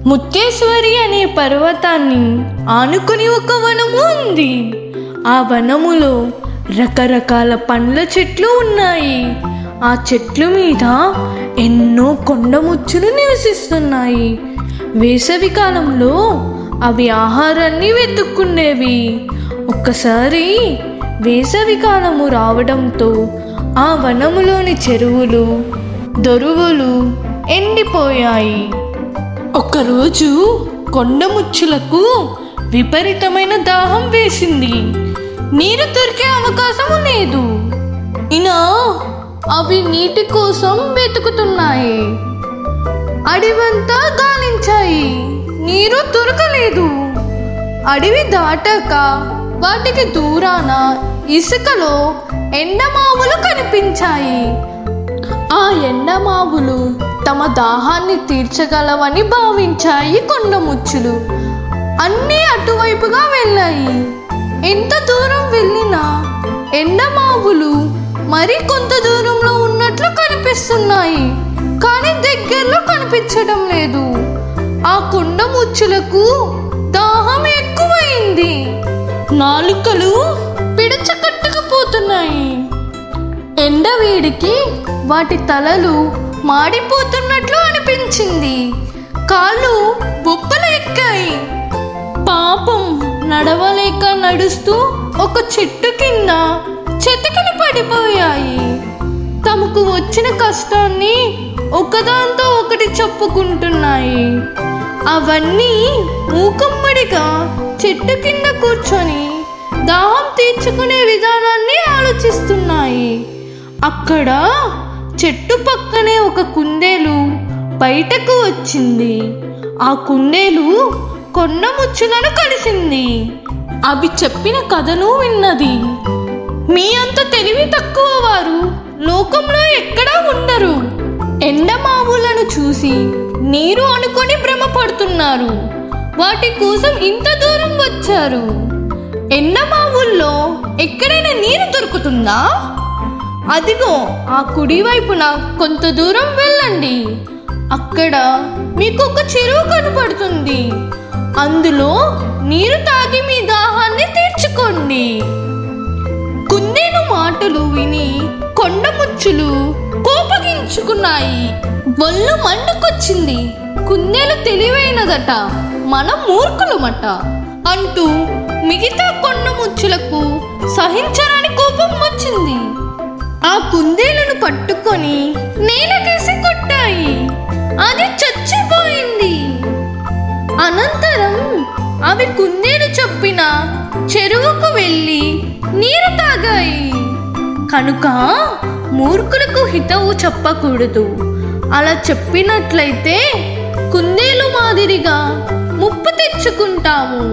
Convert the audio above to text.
ముత్తేశ్వరి అనే పర్వతాన్ని ఆనుకుని ఒక వనము ఉంది. ఆ వనములో రకరకాల పండ్ల చెట్లు ఉన్నాయి. ఆ చెట్ల మీద ఎన్నో కొండముచ్చులు నివసిస్తున్నాయి. వేసవి కాలంలో అవి ఆహారాన్ని వెతుక్కునేవి. ఒక్కసారి వేసవి కాలము రావడంతో ఆ వనములోని చెరువులు, దొరువులు ఎండిపోయాయి. ఒకరోజు కొండముచ్చులకు విపరీతమైన దాహం వేసింది. నీరు దొరికే అవకాశం లేదు. అవి నీటి కోసం వెతుకుతున్నాయి. అడవంతా గాలించాయి, నీరు దొరకలేదు. అడవి దాటాక వాటికి దూరాన ఇసుకలో ఎండమావులు కనిపించాయి. ఆ ఎండమావులు తమ దాహాన్ని తీర్చగలవని భావించాయి కొండముచ్చులు. అన్నీ అటువైపుగా వెళ్ళాయి. ఎంత దూరం వెళ్ళినా ఎండమావులు మరి కొంత దూరంలో ఉన్నట్లు కనిపిస్తున్నాయి, కానీ దగ్గరలో కనిపించడం లేదు. ఆ కొండముచ్చులకు దాహం ఎక్కువైంది. నాలుకలు పిడచకట్టుకుపోతున్నాయి. ఎండవేడికి వాటి తలలు మాడిపోతున్నట్లు అనిపించింది. కాళ్ళు బొప్పలు ఎక్కాయి. పాపం నడవలేక నడుస్తూ ఒక చెట్టు కింద చెతకలు పడిపోయాయి. తమకు వచ్చిన కష్టాన్ని ఒకదాంతో ఒకటి చెప్పుకుంటున్నాయి. అవన్నీ మూకమ్మడిగా చెట్టు కింద కూర్చొని దాహం తీర్చుకునే విధానాన్ని ఆలోచిస్తున్నాయి. అక్కడ చెట్టు పక్కనే ఒక కుందేలు బయటకు వచ్చింది. ఆ కుందేలు కొండముచ్చులను కలిసింది. అవి చెప్పిన కథను విన్నది. మీ అంత తెలివి తక్కువ వారు లోకంలో ఎక్కడా ఉండరు. ఎండమావులను చూసి నీరు అనుకొని భ్రమపడుతున్నారు. వాటి కోసం ఇంత దూరం వచ్చారు. ఎండమావుల్లో ఎక్కడైనా నీరు దొరుకుతుందా? అదిగో ఆ కుడివైపున కొంత దూరం వెళ్ళండి. అక్కడ మీకు ఒక చెరువు కనపడుతుంది. అందులో నీరు తాగి మీ దాహాన్ని తీర్చుకోండి. కుందేలు మాటలు విని కొండముచ్చులు కోపగించుకున్నాయి. ఒళ్ళు మండుకొచ్చింది. కుందేలు తెలివైనదట, మనం మూర్ఖులమట అంటూ మిగతా కొండముచ్చులకు సహించరాని కోపం వచ్చింది. ఆ కుందేలును పట్టుకొని నేలకేసి కొట్టాయి. అది చచ్చిపోయింది. అనంతరం అవి కుందేలు చెప్పిన చెరువుకు వెళ్ళి నీరు తాగాయి. కనుక మూర్ఖులకు హితవు చెప్పకూడదు. అలా చెప్పినట్లయితే కుందేలు మాదిరిగా ముప్పు తెచ్చుకుంటాము.